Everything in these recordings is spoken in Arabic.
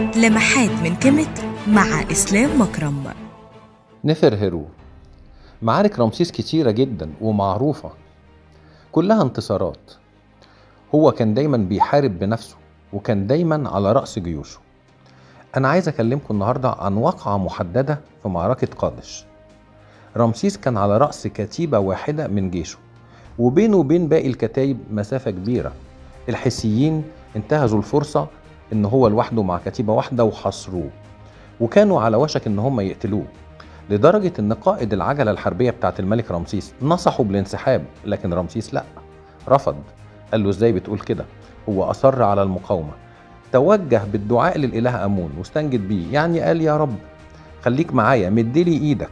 لمحات من كيميت مع إسلام مكرم. نفرهرو. معارك رمسيس كتيرة جدا ومعروفة، كلها انتصارات. هو كان دايما بيحارب بنفسه وكان دايما على رأس جيوشه. أنا عايز أكلمكم النهاردة عن واقعة محددة في معركة قادش. رمسيس كان على رأس كتيبة واحدة من جيشه، وبينه وبين باقي الكتايب مسافة كبيرة. الحيثيين انتهزوا الفرصة إن هو لوحده مع كتيبة واحدة وحصروه، وكانوا على وشك إن هم يقتلوه، لدرجة إن قائد العجلة الحربية بتاعت الملك رمسيس نصحه بالانسحاب، لكن رمسيس لأ، رفض. قال له إزاي بتقول كده؟ هو أصر على المقاومة، توجه بالدعاء للإله أمون واستنجد بيه، يعني قال يا رب خليك معايا، مدلي إيدك.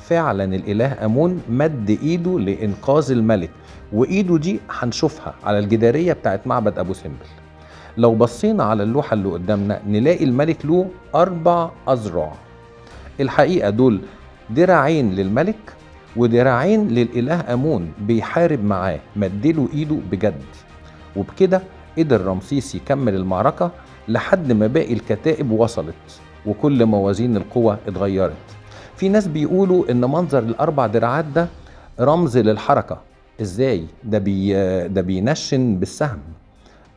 فعلا الإله أمون مد إيده لإنقاذ الملك، وإيده دي هنشوفها على الجدارية بتاعت معبد أبو سمبل. لو بصينا على اللوحة اللي قدامنا نلاقي الملك له 4 أذرع. الحقيقة دول دراعين للملك ودراعين للإله أمون بيحارب معاه، مدله إيده بجد. وبكده قدر رمسيس يكمل المعركة لحد ما باقي الكتائب وصلت وكل موازين القوى اتغيرت. في ناس بيقولوا إن منظر ال4 دراعات ده رمز للحركة. إزاي؟ ده بينشن بالسهم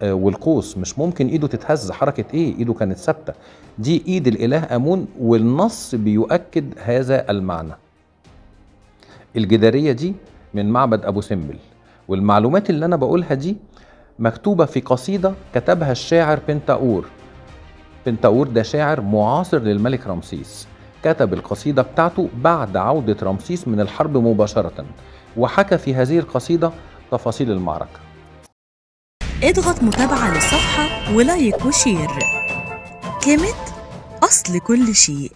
والقوس، مش ممكن ايده تتهز. حركة ايه؟ ايده كانت ثابتة. دي ايد الاله امون، والنص بيؤكد هذا المعنى. الجدارية دي من معبد ابو سمبل، والمعلومات اللي انا بقولها دي مكتوبة في قصيدة كتبها الشاعر بنتاور. بنتاور ده شاعر معاصر للملك رمسيس، كتب القصيدة بتاعته بعد عودة رمسيس من الحرب مباشرة، وحكى في هذه القصيدة تفاصيل المعركة. اضغط متابعة للصفحة ولايك وشير. كيميت، أصل كل شيء.